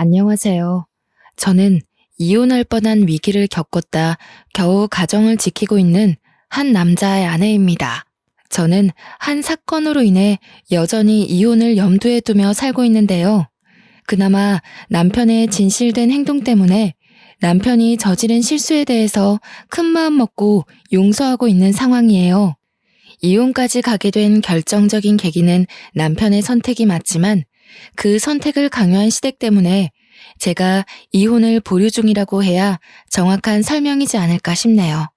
안녕하세요. 저는 이혼할 뻔한 위기를 겪었다 겨우 가정을 지키고 있는 한 남자의 아내입니다. 저는 한 사건으로 인해 여전히 이혼을 염두에 두며 살고 있는데요. 그나마 남편의 진실된 행동 때문에 남편이 저지른 실수에 대해서 큰 마음 먹고 용서하고 있는 상황이에요. 이혼까지 가게 된 결정적인 계기는 남편의 선택이 맞지만 그 선택을 강요한 시댁 때문에 제가 이혼을 보류 중이라고 해야 정확한 설명이지 않을까 싶네요.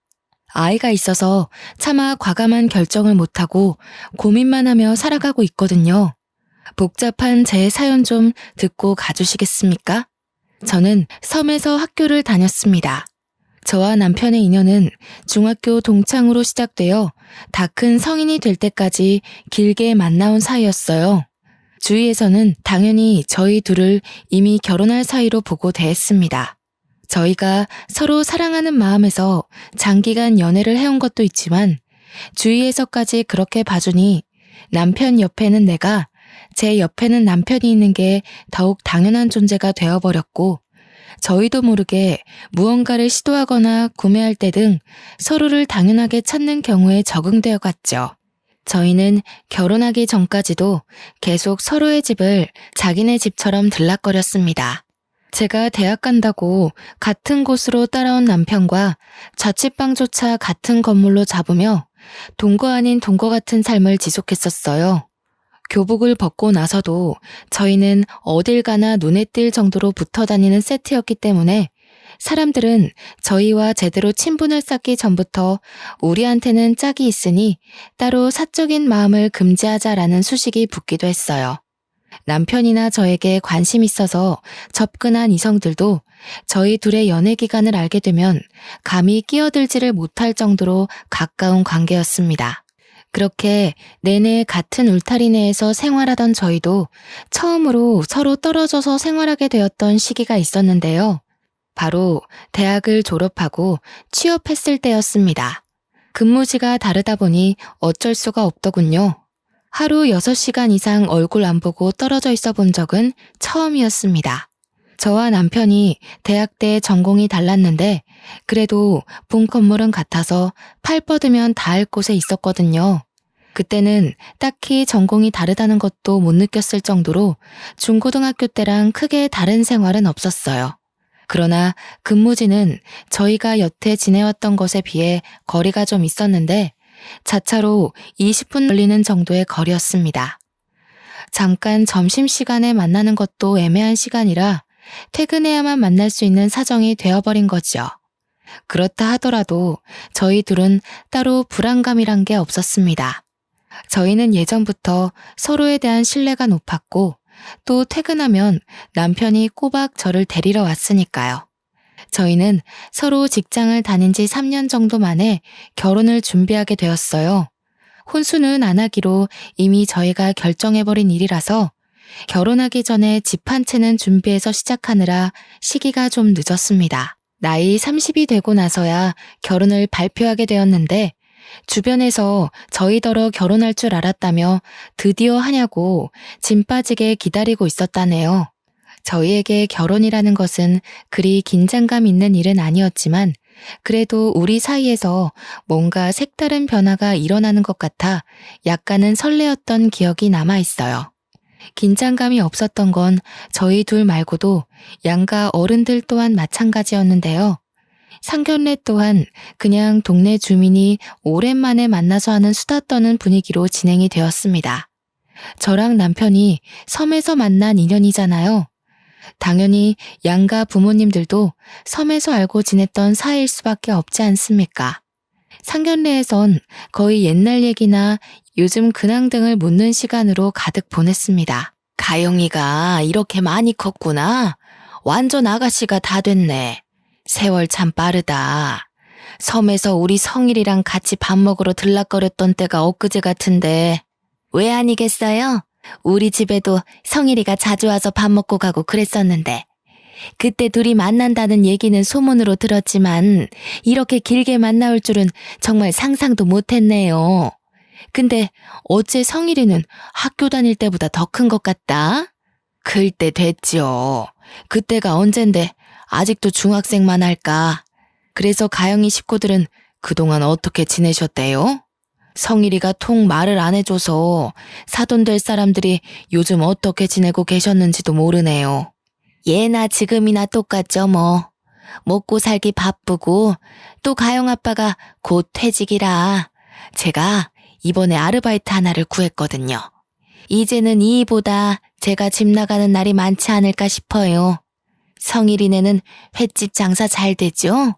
아이가 있어서 차마 과감한 결정을 못하고 고민만 하며 살아가고 있거든요. 복잡한 제 사연 좀 듣고 가주시겠습니까? 저는 섬에서 학교를 다녔습니다. 저와 남편의 인연은 중학교 동창으로 시작되어 다 큰 성인이 될 때까지 길게 만나온 사이였어요. 주위에서는 당연히 저희 둘을 이미 결혼할 사이로 보고 대했습니다. 저희가 서로 사랑하는 마음에서 장기간 연애를 해온 것도 있지만 주위에서까지 그렇게 봐주니 남편 옆에는 내가, 제 옆에는 남편이 있는 게 더욱 당연한 존재가 되어버렸고 저희도 모르게 무언가를 시도하거나 구매할 때 등 서로를 당연하게 찾는 경우에 적응되어 갔죠. 저희는 결혼하기 전까지도 계속 서로의 집을 자기네 집처럼 들락거렸습니다. 제가 대학 간다고 같은 곳으로 따라온 남편과 자취방조차 같은 건물로 잡으며 동거 아닌 동거 같은 삶을 지속했었어요. 교복을 벗고 나서도 저희는 어딜 가나 눈에 띌 정도로 붙어 다니는 세트였기 때문에 사람들은 저희와 제대로 친분을 쌓기 전부터 우리한테는 짝이 있으니 따로 사적인 마음을 금지하자라는 수식이 붙기도 했어요. 남편이나 저에게 관심 있어서 접근한 이성들도 저희 둘의 연애 기간을 알게 되면 감히 끼어들지를 못할 정도로 가까운 관계였습니다. 그렇게 내내 같은 울타리 내에서 생활하던 저희도 처음으로 서로 떨어져서 생활하게 되었던 시기가 있었는데요. 바로 대학을 졸업하고 취업했을 때였습니다. 근무지가 다르다 보니 어쩔 수가 없더군요. 하루 6시간 이상 얼굴 안 보고 떨어져 있어 본 적은 처음이었습니다. 저와 남편이 대학 때 전공이 달랐는데 그래도 본 건물은 같아서 팔 뻗으면 닿을 곳에 있었거든요. 그때는 딱히 전공이 다르다는 것도 못 느꼈을 정도로 중고등학교 때랑 크게 다른 생활은 없었어요. 그러나 근무지는 저희가 여태 지내왔던 것에 비해 거리가 좀 있었는데 자차로 20분 걸리는 정도의 거리였습니다. 잠깐 점심시간에 만나는 것도 애매한 시간이라 퇴근해야만 만날 수 있는 사정이 되어버린 거죠. 그렇다 하더라도 저희 둘은 따로 불안감이란 게 없었습니다. 저희는 예전부터 서로에 대한 신뢰가 높았고 또 퇴근하면 남편이 꼬박 저를 데리러 왔으니까요. 저희는 서로 직장을 다닌 지 3년 정도 만에 결혼을 준비하게 되었어요. 혼수는 안 하기로 이미 저희가 결정해버린 일이라서 결혼하기 전에 집 한 채는 준비해서 시작하느라 시기가 좀 늦었습니다. 나이 30이 되고 나서야 결혼을 발표하게 되었는데 주변에서 저희더러 결혼할 줄 알았다며 드디어 하냐고 짐 빠지게 기다리고 있었다네요. 저희에게 결혼이라는 것은 그리 긴장감 있는 일은 아니었지만 그래도 우리 사이에서 뭔가 색다른 변화가 일어나는 것 같아 약간은 설레었던 기억이 남아있어요. 긴장감이 없었던 건 저희 둘 말고도 양가 어른들 또한 마찬가지였는데요. 상견례 또한 그냥 동네 주민이 오랜만에 만나서 하는 수다 떠는 분위기로 진행이 되었습니다. 저랑 남편이 섬에서 만난 인연이잖아요. 당연히 양가 부모님들도 섬에서 알고 지냈던 사이일 수밖에 없지 않습니까? 상견례에선 거의 옛날 얘기나 요즘 근황 등을 묻는 시간으로 가득 보냈습니다. 가영이가 이렇게 많이 컸구나. 완전 아가씨가 다 됐네. 세월 참 빠르다. 섬에서 우리 성일이랑 같이 밥 먹으러 들락거렸던 때가 엊그제 같은데 왜 아니겠어요? 우리 집에도 성일이가 자주 와서 밥 먹고 가고 그랬었는데 그때 둘이 만난다는 얘기는 소문으로 들었지만 이렇게 길게 만나올 줄은 정말 상상도 못했네요. 근데 어째 성일이는 학교 다닐 때보다 더 큰 것 같다? 클 때 됐지요. 그때가 언젠데 아직도 중학생만 할까? 그래서 가영이 식구들은 그동안 어떻게 지내셨대요? 성일이가 통 말을 안 해줘서 사돈 될 사람들이 요즘 어떻게 지내고 계셨는지도 모르네요. 예나 지금이나 똑같죠 뭐. 먹고 살기 바쁘고 또 가영 아빠가 곧 퇴직이라 제가 이번에 아르바이트 하나를 구했거든요. 이제는 이 일보다 제가 집 나가는 날이 많지 않을까 싶어요. 성일이네는 횟집 장사 잘 되죠?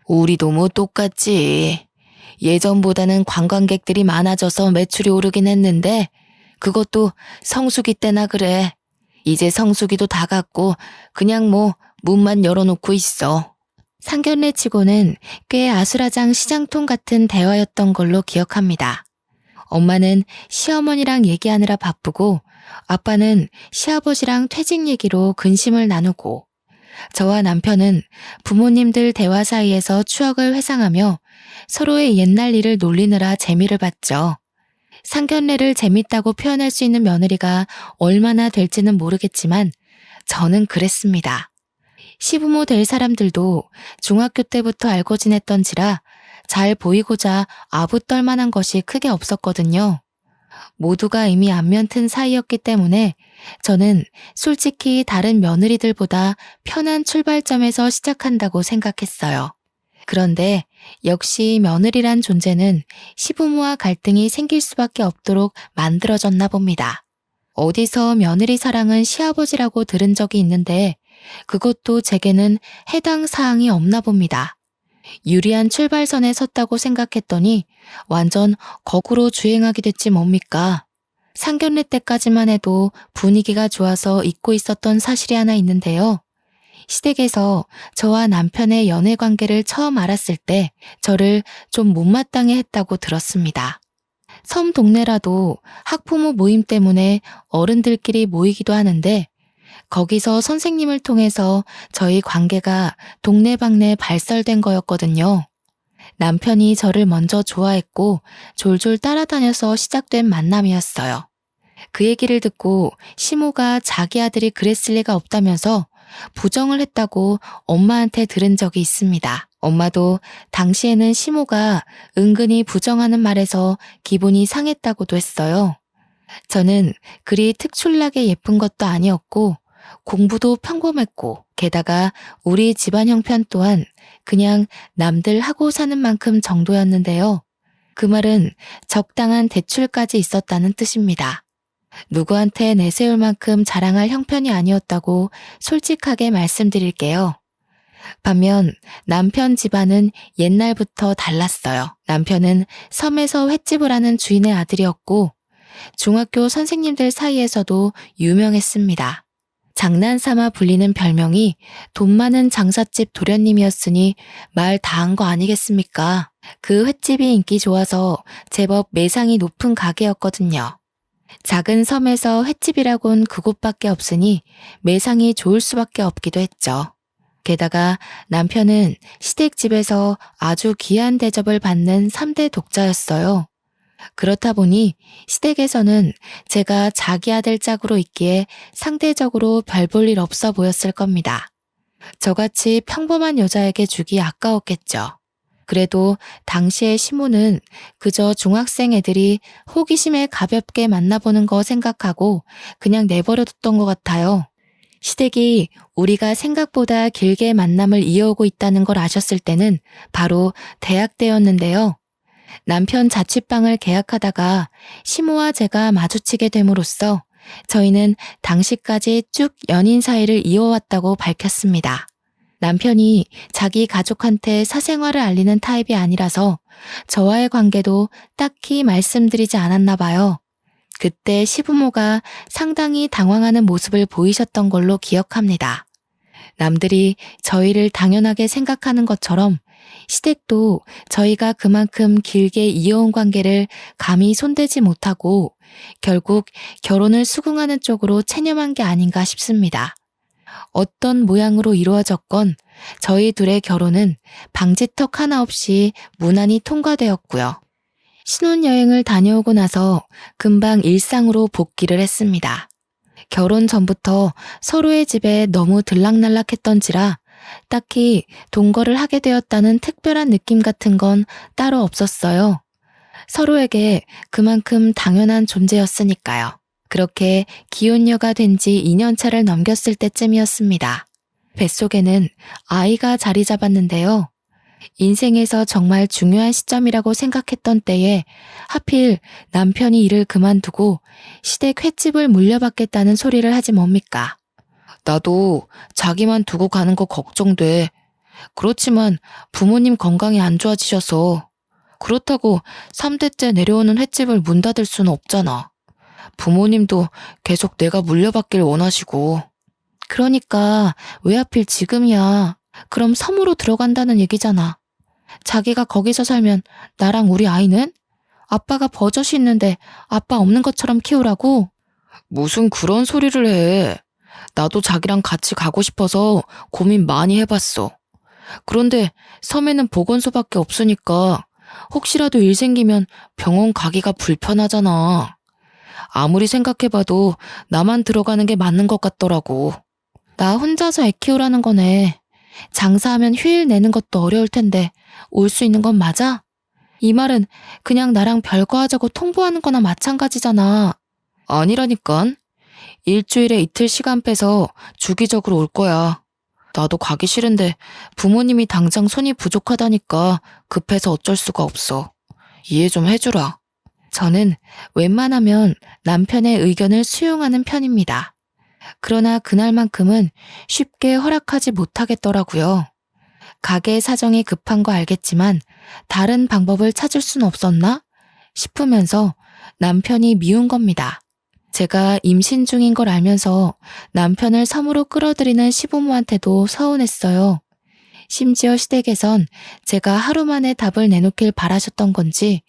우리도 뭐 똑같지. 예전보다는 관광객들이 많아져서 매출이 오르긴 했는데 그것도 성수기 때나 그래. 이제 성수기도 다 갔고 그냥 뭐 문만 열어놓고 있어. 상견례 치고는 꽤 아수라장 시장통 같은 대화였던 걸로 기억합니다. 엄마는 시어머니랑 얘기하느라 바쁘고 아빠는 시아버지랑 퇴직 얘기로 근심을 나누고 저와 남편은 부모님들 대화 사이에서 추억을 회상하며 서로의 옛날 일을 놀리느라 재미를 봤죠. 상견례를 재밌다고 표현할 수 있는 며느리가 얼마나 될지는 모르겠지만 저는 그랬습니다. 시부모 될 사람들도 중학교 때부터 알고 지냈던지라 잘 보이고자 아부떨 만한 것이 크게 없었거든요. 모두가 이미 안면 튼 사이였기 때문에 저는 솔직히 다른 며느리들보다 편한 출발점에서 시작한다고 생각했어요. 그런데 역시 며느리란 존재는 시부모와 갈등이 생길 수밖에 없도록 만들어졌나 봅니다. 어디서 며느리 사랑은 시아버지라고 들은 적이 있는데 그것도 제게는 해당 사항이 없나 봅니다. 유리한 출발선에 섰다고 생각했더니 완전 거꾸로 주행하게 됐지 뭡니까? 상견례 때까지만 해도 분위기가 좋아서 잊고 있었던 사실이 하나 있는데요. 시댁에서 저와 남편의 연애 관계를 처음 알았을 때 저를 좀 못마땅해 했다고 들었습니다. 섬 동네라도 학부모 모임 때문에 어른들끼리 모이기도 하는데 거기서 선생님을 통해서 저희 관계가 동네방네 발설된 거였거든요. 남편이 저를 먼저 좋아했고 졸졸 따라다녀서 시작된 만남이었어요. 그 얘기를 듣고 시모가 자기 아들이 그랬을 리가 없다면서 부정을 했다고 엄마한테 들은 적이 있습니다. 엄마도 당시에는 시모가 은근히 부정하는 말에서 기분이 상했다고도 했어요. 저는 그리 특출나게 예쁜 것도 아니었고 공부도 평범했고 게다가 우리 집안 형편 또한 그냥 남들 하고 사는 만큼 정도였는데요. 그 말은 적당한 대출까지 있었다는 뜻입니다. 누구한테 내세울 만큼 자랑할 형편이 아니었다고 솔직하게 말씀드릴게요. 반면 남편 집안은 옛날부터 달랐어요. 남편은 섬에서 횟집을 하는 주인의 아들이었고 중학교 선생님들 사이에서도 유명했습니다. 장난삼아 불리는 별명이 돈 많은 장사집 도련님이었으니 말 다 한 거 아니겠습니까? 그 횟집이 인기 좋아서 제법 매상이 높은 가게였거든요. 작은 섬에서 횟집이라곤 그곳밖에 없으니 매상이 좋을 수밖에 없기도 했죠. 게다가 남편은 시댁집에서 아주 귀한 대접을 받는 3대 독자였어요. 그렇다 보니 시댁에서는 제가 자기 아들 짝으로 있기에 상대적으로 별 볼 일 없어 보였을 겁니다. 저같이 평범한 여자에게 주기 아까웠겠죠. 그래도 당시의 시모는 그저 중학생 애들이 호기심에 가볍게 만나보는 거 생각하고 그냥 내버려뒀던 것 같아요. 시댁이 우리가 생각보다 길게 만남을 이어오고 있다는 걸 아셨을 때는 바로 대학 때였는데요. 남편 자취방을 계약하다가 시모와 제가 마주치게 됨으로써 저희는 당시까지 쭉 연인 사이를 이어왔다고 밝혔습니다. 남편이 자기 가족한테 사생활을 알리는 타입이 아니라서 저와의 관계도 딱히 말씀드리지 않았나 봐요. 그때 시부모가 상당히 당황하는 모습을 보이셨던 걸로 기억합니다. 남들이 저희를 당연하게 생각하는 것처럼 시댁도 저희가 그만큼 길게 이어온 관계를 감히 손대지 못하고 결국 결혼을 수긍하는 쪽으로 체념한 게 아닌가 싶습니다. 어떤 모양으로 이루어졌건 저희 둘의 결혼은 방지턱 하나 없이 무난히 통과되었고요. 신혼여행을 다녀오고 나서 금방 일상으로 복귀를 했습니다. 결혼 전부터 서로의 집에 너무 들락날락했던지라 딱히 동거를 하게 되었다는 특별한 느낌 같은 건 따로 없었어요. 서로에게 그만큼 당연한 존재였으니까요. 그렇게 기혼녀가 된 지 2년 차를 넘겼을 때쯤이었습니다. 뱃속에는 아이가 자리 잡았는데요. 인생에서 정말 중요한 시점이라고 생각했던 때에 하필 남편이 일을 그만두고 시댁 횟집을 물려받겠다는 소리를 하지 뭡니까? 나도 자기만 두고 가는 거 걱정돼. 그렇지만 부모님 건강이 안 좋아지셔서 그렇다고 3대째 내려오는 횟집을 문 닫을 수는 없잖아. 부모님도 계속 내가 물려받길 원하시고. 그러니까 왜 하필 지금이야. 그럼 섬으로 들어간다는 얘기잖아. 자기가 거기서 살면 나랑 우리 아이는? 아빠가 버젓이 있는데 아빠 없는 것처럼 키우라고? 무슨 그런 소리를 해. 나도 자기랑 같이 가고 싶어서 고민 많이 해봤어. 그런데 섬에는 보건소밖에 없으니까 혹시라도 일 생기면 병원 가기가 불편하잖아. 아무리 생각해봐도 나만 들어가는 게 맞는 것 같더라고. 나 혼자서 애 키우라는 거네. 장사하면 휴일 내는 것도 어려울 텐데 올 수 있는 건 맞아? 이 말은 그냥 나랑 별거 하자고 통보하는 거나 마찬가지잖아. 아니라니깐. 일주일에 이틀 시간 빼서 주기적으로 올 거야. 나도 가기 싫은데 부모님이 당장 손이 부족하다니까 급해서 어쩔 수가 없어. 이해 좀 해주라. 저는 웬만하면 남편의 의견을 수용하는 편입니다. 그러나 그날만큼은 쉽게 허락하지 못하겠더라고요. 가게 사정이 급한 거 알겠지만 다른 방법을 찾을 순 없었나 싶으면서 남편이 미운 겁니다. 제가 임신 중인 걸 알면서 남편을 섬으로 끌어들이는 시부모한테도 서운했어요. 심지어 시댁에선 제가 하루 만에 답을 내놓길 바라셨던 건지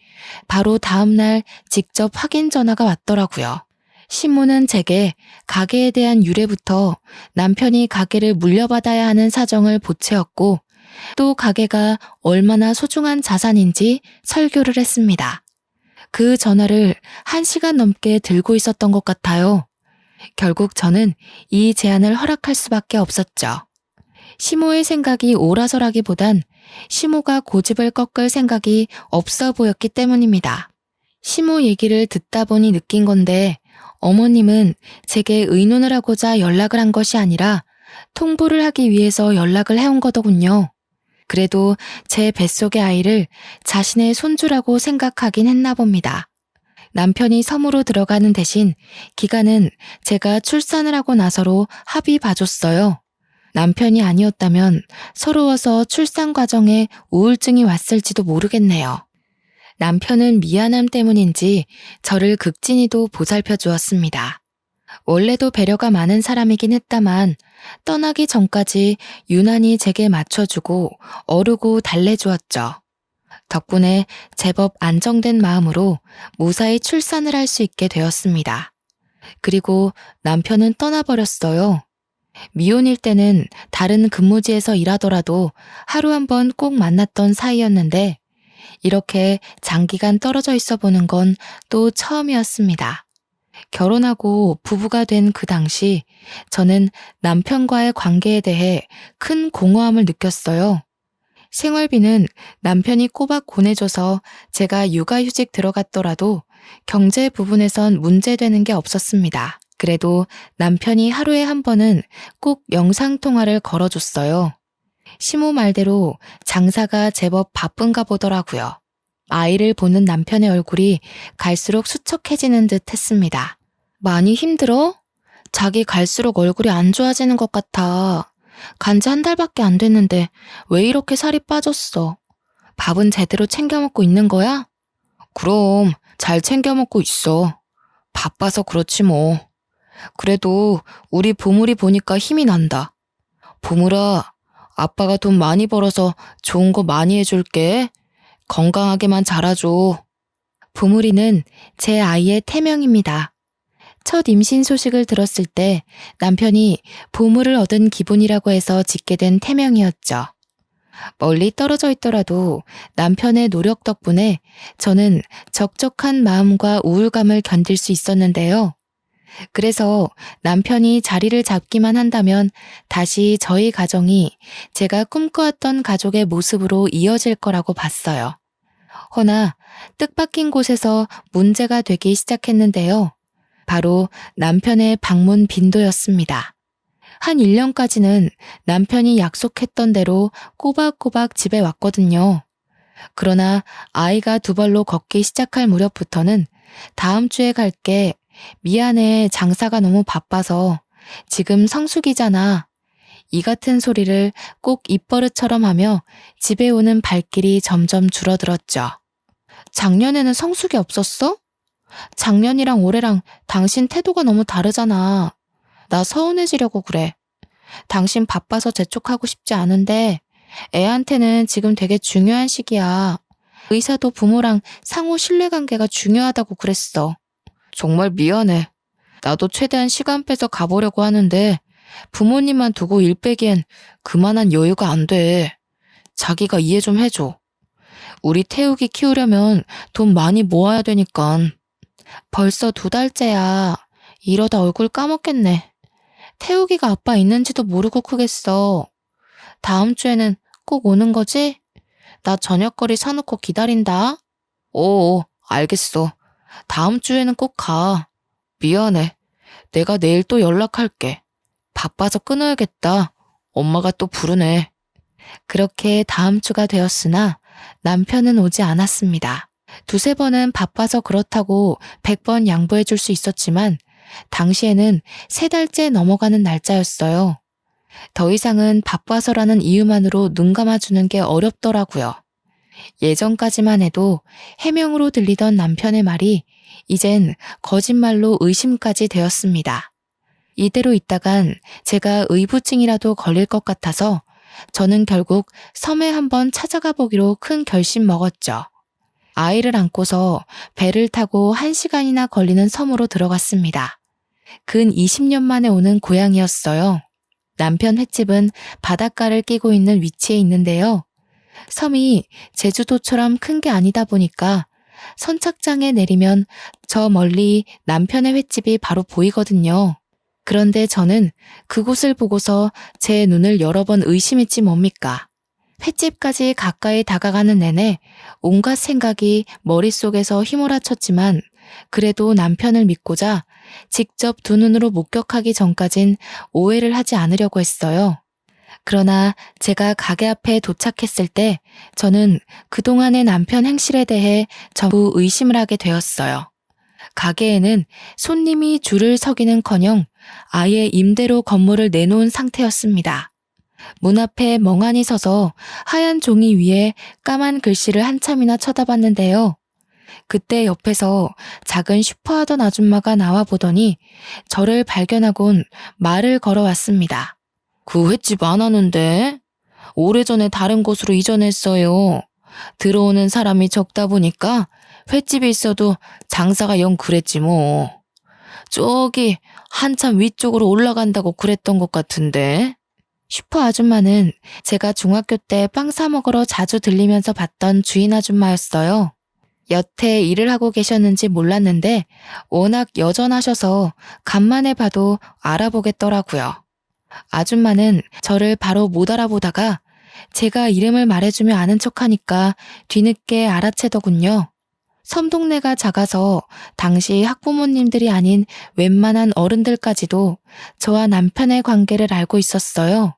바로 다음날 직접 확인 전화가 왔더라고요. 신문은 제게 가게에 대한 유래부터 남편이 가게를 물려받아야 하는 사정을 보채었고 또 가게가 얼마나 소중한 자산인지 설교를 했습니다. 그 전화를 1시간 넘게 들고 있었던 것 같아요. 결국 저는 이 제안을 허락할 수밖에 없었죠. 시모의 생각이 옳아서라기보단 시모가 고집을 꺾을 생각이 없어 보였기 때문입니다. 시모 얘기를 듣다 보니 느낀 건데 어머님은 제게 의논을 하고자 연락을 한 것이 아니라 통보를 하기 위해서 연락을 해온 거더군요. 그래도 제 뱃속의 아이를 자신의 손주라고 생각하긴 했나 봅니다. 남편이 섬으로 들어가는 대신 기간은 제가 출산을 하고 나서로 합의 봐줬어요. 남편이 아니었다면 서러워서 출산 과정에 우울증이 왔을지도 모르겠네요. 남편은 미안함 때문인지 저를 극진히도 보살펴 주었습니다. 원래도 배려가 많은 사람이긴 했다만 떠나기 전까지 유난히 제게 맞춰주고 어르고 달래주었죠. 덕분에 제법 안정된 마음으로 무사히 출산을 할 수 있게 되었습니다. 그리고 남편은 떠나버렸어요. 미혼일 때는 다른 근무지에서 일하더라도 하루 한 번 꼭 만났던 사이였는데 이렇게 장기간 떨어져 있어 보는 건 또 처음이었습니다. 결혼하고 부부가 된 그 당시 저는 남편과의 관계에 대해 큰 공허함을 느꼈어요. 생활비는 남편이 꼬박 보내줘서 제가 육아휴직 들어갔더라도 경제 부분에선 문제되는 게 없었습니다. 그래도 남편이 하루에 한 번은 꼭 영상통화를 걸어줬어요. 시모 말대로 장사가 제법 바쁜가 보더라고요. 아이를 보는 남편의 얼굴이 갈수록 수척해지는 듯 했습니다. 많이 힘들어? 자기 갈수록 얼굴이 안 좋아지는 것 같아. 간지 1달밖에 안 됐는데 왜 이렇게 살이 빠졌어? 밥은 제대로 챙겨 먹고 있는 거야? 그럼 잘 챙겨 먹고 있어. 바빠서 그렇지 뭐. 그래도 우리 보물이 보니까 힘이 난다. 보물아, 아빠가 돈 많이 벌어서 좋은 거 많이 해줄게. 건강하게만 자라줘. 보물이는 제 아이의 태명입니다. 첫 임신 소식을 들었을 때 남편이 보물을 얻은 기분이라고 해서 짓게 된 태명이었죠. 멀리 떨어져 있더라도 남편의 노력 덕분에 저는 적적한 마음과 우울감을 견딜 수 있었는데요. 그래서 남편이 자리를 잡기만 한다면 다시 저희 가정이 제가 꿈꿔왔던 가족의 모습으로 이어질 거라고 봤어요. 허나 뜻밖인 곳에서 문제가 되기 시작했는데요. 바로 남편의 방문 빈도였습니다. 한 1년까지는 남편이 약속했던 대로 꼬박꼬박 집에 왔거든요. 그러나 아이가 2발로 걷기 시작할 무렵부터는 다음 주에 갈게. 미안해. 장사가 너무 바빠서. 지금 성수기잖아. 이 같은 소리를 꼭 입버릇처럼 하며 집에 오는 발길이 점점 줄어들었죠. 작년에는 성수기 없었어? 작년이랑 올해랑 당신 태도가 너무 다르잖아. 나 서운해지려고 그래. 당신 바빠서 재촉하고 싶지 않은데 애한테는 지금 되게 중요한 시기야. 의사도 부모랑 상호 신뢰관계가 중요하다고 그랬어. 정말 미안해. 나도 최대한 시간 빼서 가보려고 하는데 부모님만 두고 일 빼기엔 그만한 여유가 안 돼. 자기가 이해 좀 해줘. 우리 태욱이 키우려면 돈 많이 모아야 되니까. 벌써 2달째야. 이러다 얼굴 까먹겠네. 태욱이가 아빠 있는지도 모르고 크겠어. 다음 주에는 꼭 오는 거지? 나 저녁거리 사놓고 기다린다. 오, 알겠어. 다음 주에는 꼭 가. 미안해. 내가 내일 또 연락할게. 바빠서 끊어야겠다. 엄마가 또 부르네. 그렇게 다음 주가 되었으나 남편은 오지 않았습니다. 2~3번은 바빠서 그렇다고 100번 양보해 줄 수 있었지만 당시에는 3달째 넘어가는 날짜였어요. 더 이상은 바빠서라는 이유만으로 눈 감아주는 게 어렵더라고요. 예전까지만 해도 해명으로 들리던 남편의 말이 이젠 거짓말로 의심까지 되었습니다. 이대로 있다간 제가 의부증이라도 걸릴 것 같아서 저는 결국 섬에 한번 찾아가 보기로 큰 결심 먹었죠. 아이를 안고서 배를 타고 1시간이나 걸리는 섬으로 들어갔습니다. 근 20년 만에 오는 고향이었어요. 남편 횟집은 바닷가를 끼고 있는 위치에 있는데요. 섬이 제주도처럼 큰 게 아니다 보니까 선착장에 내리면 저 멀리 남편의 횟집이 바로 보이거든요. 그런데 저는 그곳을 보고서 제 눈을 여러 번 의심했지 뭡니까. 횟집까지 가까이 다가가는 내내 온갖 생각이 머릿속에서 휘몰아쳤지만 그래도 남편을 믿고자 직접 2눈으로 목격하기 전까진 오해를 하지 않으려고 했어요. 그러나 제가 가게 앞에 도착했을 때 저는 그동안의 남편 행실에 대해 전부 의심을 하게 되었어요. 가게에는 손님이 줄을 서기는커녕 아예 임대로 건물을 내놓은 상태였습니다. 문 앞에 멍하니 서서 하얀 종이 위에 까만 글씨를 한참이나 쳐다봤는데요. 그때 옆에서 작은 슈퍼하던 아줌마가 나와 보더니 저를 발견하곤 말을 걸어왔습니다. 그 횟집 안 하는데? 오래전에 다른 곳으로 이전했어요. 들어오는 사람이 적다 보니까 횟집이 있어도 장사가 영 그랬지 뭐. 저기 한참 위쪽으로 올라간다고 그랬던 것 같은데. 슈퍼 아줌마는 제가 중학교 때 빵 사 먹으러 자주 들리면서 봤던 주인 아줌마였어요. 여태 일을 하고 계셨는지 몰랐는데 워낙 여전하셔서 간만에 봐도 알아보겠더라고요. 아줌마는 저를 바로 못 알아보다가 제가 이름을 말해주며 아는 척하니까 뒤늦게 알아채더군요. 섬 동네가 작아서 당시 학부모님들이 아닌 웬만한 어른들까지도 저와 남편의 관계를 알고 있었어요.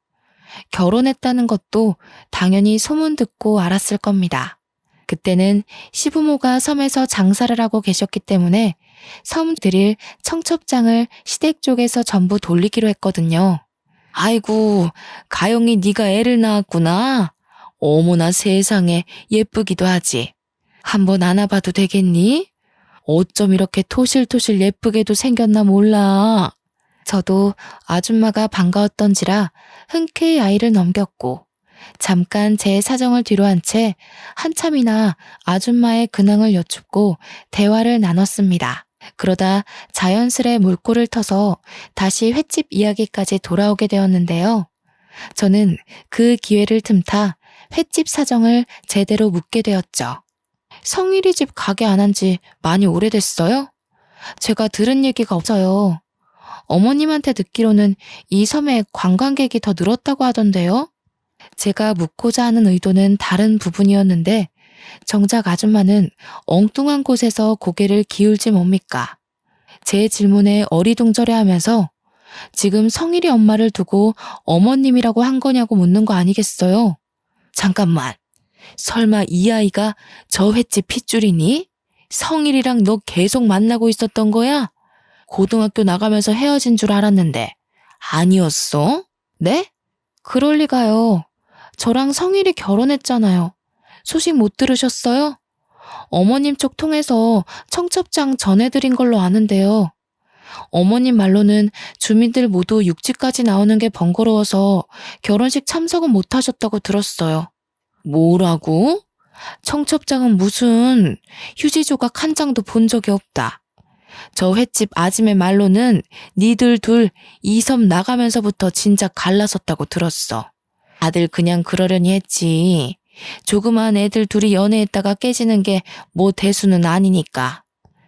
결혼했다는 것도 당연히 소문 듣고 알았을 겁니다. 그때는 시부모가 섬에서 장사를 하고 계셨기 때문에 섬 드릴 청첩장을 시댁 쪽에서 전부 돌리기로 했거든요. 아이고, 가영이 네가 애를 낳았구나. 어머나 세상에 예쁘기도 하지. 한번 안아봐도 되겠니? 어쩜 이렇게 토실토실 예쁘게도 생겼나 몰라. 저도 아줌마가 반가웠던지라 흔쾌히 아이를 넘겼고 잠깐 제 사정을 뒤로한 채 한참이나 아줌마의 근황을 여쭙고 대화를 나눴습니다. 그러다 자연스레 물꼬를 터서 다시 횟집 이야기까지 돌아오게 되었는데요. 저는 그 기회를 틈타 횟집 사정을 제대로 묻게 되었죠. 성일이 집 가게 안 한 지 많이 오래됐어요? 제가 들은 얘기가 없어요. 어머님한테 듣기로는 이 섬에 관광객이 더 늘었다고 하던데요. 제가 묻고자 하는 의도는 다른 부분이었는데 정작 아줌마는 엉뚱한 곳에서 고개를 기울지 뭡니까? 제 질문에 어리둥절해하면서 지금 성일이 엄마를 두고 어머님이라고 한 거냐고 묻는 거 아니겠어요? 잠깐만, 설마 이 아이가 저 횟집 핏줄이니? 성일이랑 너 계속 만나고 있었던 거야? 고등학교 나가면서 헤어진 줄 알았는데 아니었어? 네? 그럴 리가요. 저랑 성일이 결혼했잖아요. 소식 못 들으셨어요? 어머님 쪽 통해서 청첩장 전해드린 걸로 아는데요. 어머님 말로는 주민들 모두 육지까지 나오는 게 번거로워서 결혼식 참석은 못 하셨다고 들었어요. 뭐라고? 청첩장은 무슨, 휴지 조각 한 장도 본 적이 없다. 저 횟집 아줌의 말로는 니들 둘 이 섬 나가면서부터 진작 갈라섰다고 들었어. 다들 그냥 그러려니 했지. 조그만 애들 둘이 연애했다가 깨지는 게 뭐 대수는 아니니까.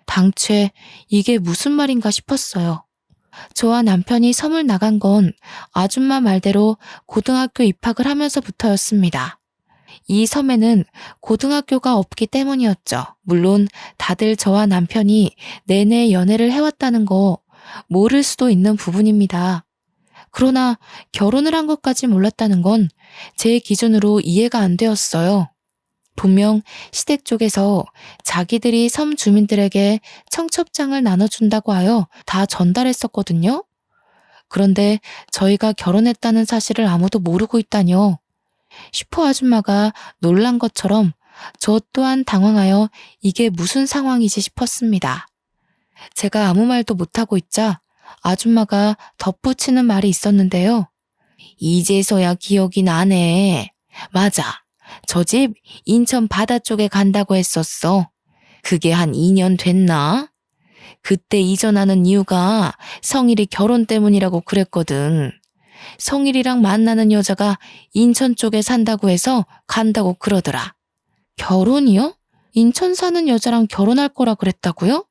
당최 이게 무슨 말인가 싶었어요. 저와 남편이 섬을 나간 건 아줌마 말대로 고등학교 입학을 하면서부터였습니다. 이 섬에는 고등학교가 없기 때문이었죠. 물론 다들 저와 남편이 내내 연애를 해왔다는 거 모를 수도 있는 부분입니다. 그러나 결혼을 한 것까지 몰랐다는 건 제 기준으로 이해가 안 되었어요. 분명 시댁 쪽에서 자기들이 섬 주민들에게 청첩장을 나눠준다고 하여 다 전달했었거든요. 그런데 저희가 결혼했다는 사실을 아무도 모르고 있다뇨. 슈퍼 아줌마가 놀란 것처럼 저 또한 당황하여 이게 무슨 상황이지 싶었습니다. 제가 아무 말도 못하고 있자 아줌마가 덧붙이는 말이 있었는데요. 이제서야 기억이 나네. 맞아. 저 집 인천 바다 쪽에 간다고 했었어. 그게 한 2년 됐나? 그때 이전하는 이유가 성일이 결혼 때문이라고 그랬거든. 성일이랑 만나는 여자가 인천 쪽에 산다고 해서 간다고 그러더라. 결혼이요? 인천 사는 여자랑 결혼할 거라 그랬다고요?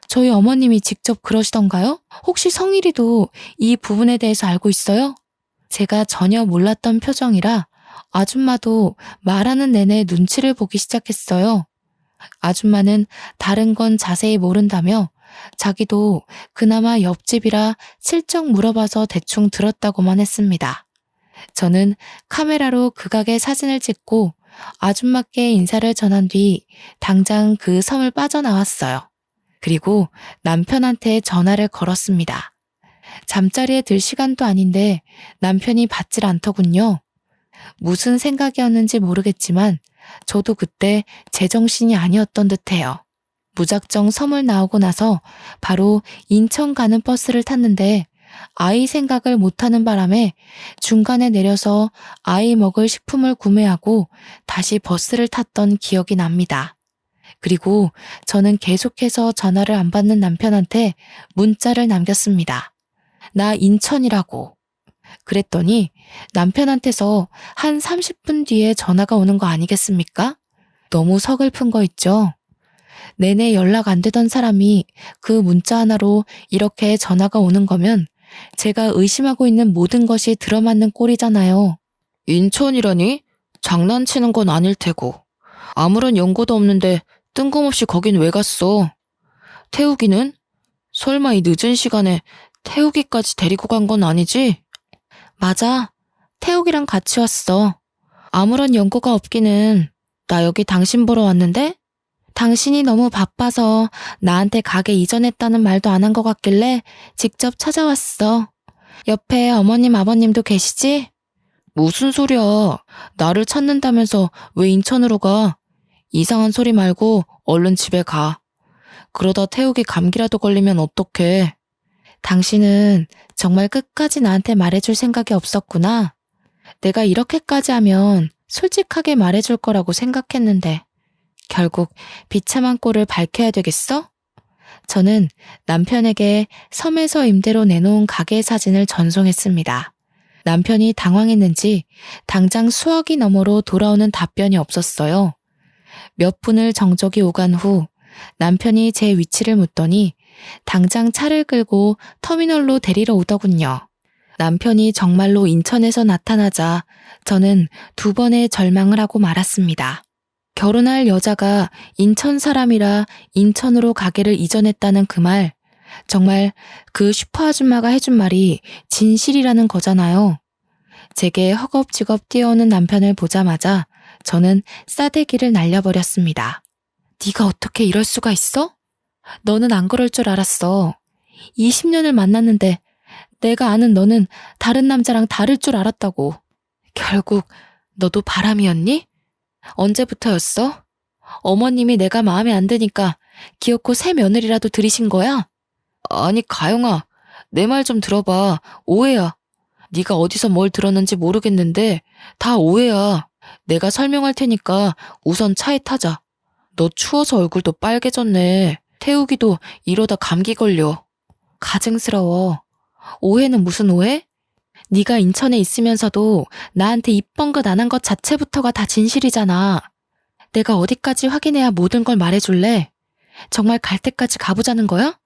저희 어머님이 직접 그러시던가요? 혹시 성일이도 이 부분에 대해서 알고 있어요? 제가 전혀 몰랐던 표정이라 아줌마도 말하는 내내 눈치를 보기 시작했어요. 아줌마는 다른 건 자세히 모른다며 자기도 그나마 옆집이라 슬쩍 물어봐서 대충 들었다고만 했습니다. 저는 카메라로 그 가게 사진을 찍고 아줌마께 인사를 전한 뒤 당장 그 섬을 빠져나왔어요. 그리고 남편한테 전화를 걸었습니다. 잠자리에 들 시간도 아닌데 남편이 받질 않더군요. 무슨 생각이었는지 모르겠지만 저도 그때 제정신이 아니었던 듯해요. 무작정 섬을 나오고 나서 바로 인천 가는 버스를 탔는데 아이 생각을 못하는 바람에 중간에 내려서 아이 먹을 식품을 구매하고 다시 버스를 탔던 기억이 납니다. 그리고 저는 계속해서 전화를 안 받는 남편한테 문자를 남겼습니다. 나 인천이라고. 그랬더니 남편한테서 한 30분 뒤에 전화가 오는 거 아니겠습니까? 너무 서글픈 거 있죠? 내내 연락 안 되던 사람이 그 문자 하나로 이렇게 전화가 오는 거면 제가 의심하고 있는 모든 것이 들어맞는 꼴이잖아요. 인천이라니? 장난치는 건 아닐 테고. 아무런 연고도 없는데 뜬금없이 거긴 왜 갔어? 태우기는? 설마 이 늦은 시간에 태우기까지 데리고 간 건 아니지? 맞아. 태욱이랑 같이 왔어. 아무런 연고가 없기는. 나 여기 당신 보러 왔는데? 당신이 너무 바빠서 나한테 가게 이전했다는 말도 안 한 것 같길래 직접 찾아왔어. 옆에 어머님 아버님도 계시지? 무슨 소리야. 나를 찾는다면서 왜 인천으로 가? 이상한 소리 말고 얼른 집에 가. 그러다 태욱이 감기라도 걸리면 어떡해. 당신은 정말 끝까지 나한테 말해줄 생각이 없었구나. 내가 이렇게까지 하면 솔직하게 말해줄 거라고 생각했는데 결국 비참한 꼴을 밝혀야 되겠어? 저는 남편에게 섬에서 임대로 내놓은 가게 사진을 전송했습니다. 남편이 당황했는지 당장 수화기 너머로 돌아오는 답변이 없었어요. 몇 분을 정적이 오간 후 남편이 제 위치를 묻더니 당장 차를 끌고 터미널로 데리러 오더군요. 남편이 정말로 인천에서 나타나자 저는 2번의 절망을 하고 말았습니다. 결혼할 여자가 인천 사람이라 인천으로 가게를 이전했다는 그 말, 정말 그 슈퍼 아줌마가 해준 말이 진실이라는 거잖아요. 제게 허겁지겁 뛰어오는 남편을 보자마자 저는 싸대기를 날려버렸습니다. 네가 어떻게 이럴 수가 있어? 너는 안 그럴 줄 알았어. 20년을 만났는데 내가 아는 너는 다른 남자랑 다를 줄 알았다고. 결국 너도 바람이었니? 언제부터였어? 어머님이 내가 마음에 안 드니까 기어코 새 며느리라도 들이신 거야? 아니 가영아, 내 말 좀 들어봐. 오해야. 네가 어디서 뭘 들었는지 모르겠는데 다 오해야. 내가 설명할 테니까 우선 차에 타자. 너 추워서 얼굴도 빨개졌네. 태우기도 이러다 감기 걸려. 가증스러워. 오해는 무슨 오해? 네가 인천에 있으면서도 나한테 입번긋 안 한 것 자체부터가 다 진실이잖아. 내가 어디까지 확인해야 모든 걸 말해줄래? 정말 갈 때까지 가보자는 거야?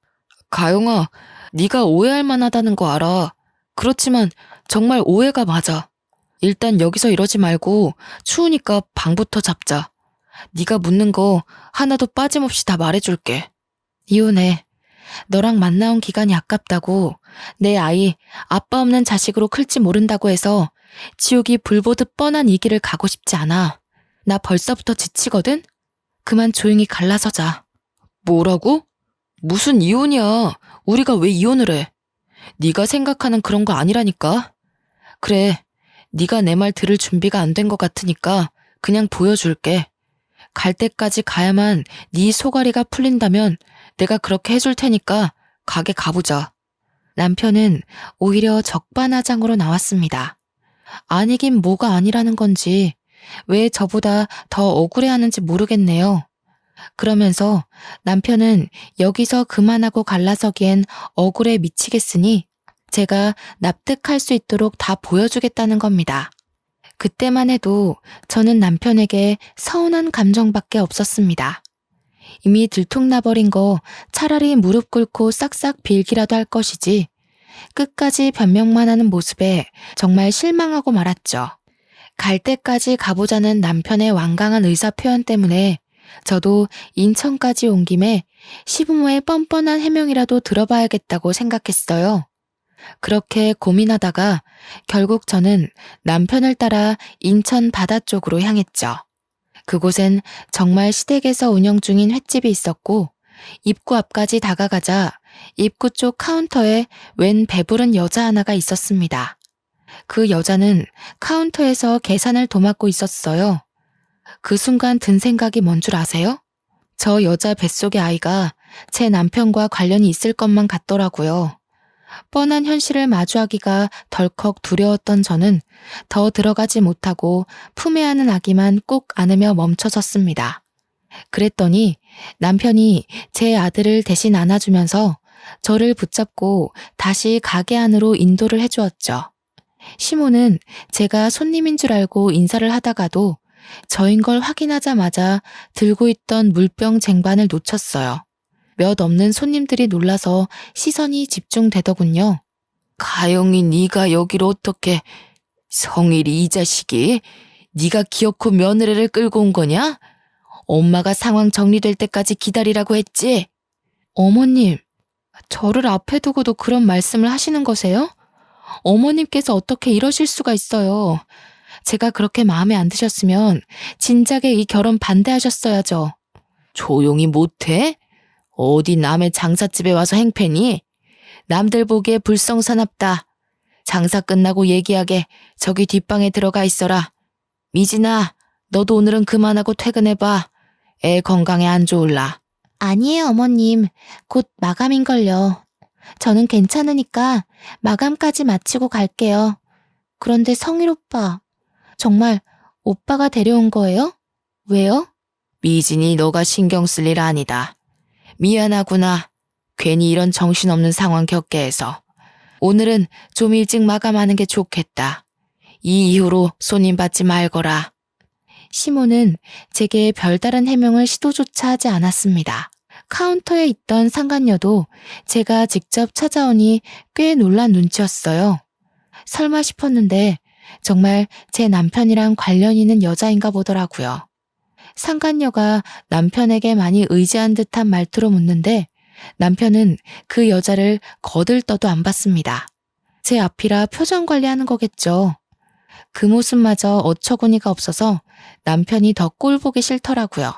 가영아, 네가 오해할 만하다는 거 알아. 그렇지만 정말 오해가 맞아. 일단 여기서 이러지 말고 추우니까 방부터 잡자. 네가 묻는 거 하나도 빠짐없이 다 말해줄게. 이혼해. 너랑 만나온 기간이 아깝다고, 내 아이 아빠 없는 자식으로 클지 모른다고 해서 지옥이 불보듯 뻔한 이 길을 가고 싶지 않아. 나 벌써부터 지치거든? 그만 조용히 갈라서자. 뭐라고? 무슨 이혼이야. 우리가 왜 이혼을 해? 네가 생각하는 그런 거 아니라니까. 그래, 네가 내 말 들을 준비가 안 된 것 같으니까 그냥 보여줄게. 갈 때까지 가야만 네 소가리가 풀린다면 내가 그렇게 해줄 테니까 가게 가보자. 남편은 오히려 적반하장으로 나왔습니다. 아니긴 뭐가 아니라는 건지 왜 저보다 더 억울해하는지 모르겠네요. 그러면서 남편은 여기서 그만하고 갈라서기엔 억울해 미치겠으니 제가 납득할 수 있도록 다 보여주겠다는 겁니다. 그때만 해도 저는 남편에게 서운한 감정밖에 없었습니다. 이미 들통나버린 거 차라리 무릎 꿇고 싹싹 빌기라도 할 것이지, 끝까지 변명만 하는 모습에 정말 실망하고 말았죠. 갈 때까지 가보자는 남편의 완강한 의사 표현 때문에 저도 인천까지 온 김에 시부모의 뻔뻔한 해명이라도 들어봐야겠다고 생각했어요. 그렇게 고민하다가 결국 저는 남편을 따라 인천 바다 쪽으로 향했죠. 그곳엔 정말 시댁에서 운영 중인 횟집이 있었고, 입구 앞까지 다가가자 입구 쪽 카운터에 웬 배부른 여자 하나가 있었습니다. 그 여자는 카운터에서 계산을 도맡고 있었어요. 그 순간 든 생각이 뭔 줄 아세요? 저 여자 뱃속의 아이가 제 남편과 관련이 있을 것만 같더라고요. 뻔한 현실을 마주하기가 덜컥 두려웠던 저는 더 들어가지 못하고 품에 안은 아기만 꼭 안으며 멈춰섰습니다. 그랬더니 남편이 제 아들을 대신 안아주면서 저를 붙잡고 다시 가게 안으로 인도를 해주었죠. 시모는 제가 손님인 줄 알고 인사를 하다가도 저인 걸 확인하자마자 들고 있던 물병 쟁반을 놓쳤어요. 몇 없는 손님들이 놀라서 시선이 집중되더군요. 가영이 네가 여기로 어떻게... 성일이 이 자식이 네가 기어코 며느리를 끌고 온 거냐? 엄마가 상황 정리될 때까지 기다리라고 했지? 어머님, 저를 앞에 두고도 그런 말씀을 하시는 거세요? 어머님께서 어떻게 이러실 수가 있어요. 제가 그렇게 마음에 안 드셨으면 진작에 이 결혼 반대하셨어야죠. 조용히 못해? 어디 남의 장사집에 와서 행패니? 남들 보기에 불성사납다. 장사 끝나고 얘기하게 저기 뒷방에 들어가 있어라. 미진아, 너도 오늘은 그만하고 퇴근해봐. 애 건강에 안 좋을라. 아니에요, 어머님. 곧 마감인걸요. 저는 괜찮으니까 마감까지 마치고 갈게요. 그런데 성일 오빠, 정말 오빠가 데려온 거예요? 왜요? 미진이 너가 신경 쓸 일 아니다. 미안하구나. 괜히 이런 정신없는 상황 겪게 해서. 오늘은 좀 일찍 마감하는 게 좋겠다. 이 이후로 손님 받지 말거라. 시모는 제게 별다른 해명을 시도조차 하지 않았습니다. 카운터에 있던 상간녀도 제가 직접 찾아오니 꽤 놀란 눈치였어요. 설마 싶었는데 정말 제 남편이랑 관련 있는 여자인가 보더라고요. 상간녀가 남편에게 많이 의지한 듯한 말투로 묻는데 남편은 그 여자를 거들떠도 안 봤습니다. 제 앞이라 표정 관리하는 거겠죠. 그 모습마저 어처구니가 없어서 남편이 더 꼴 보기 싫더라고요.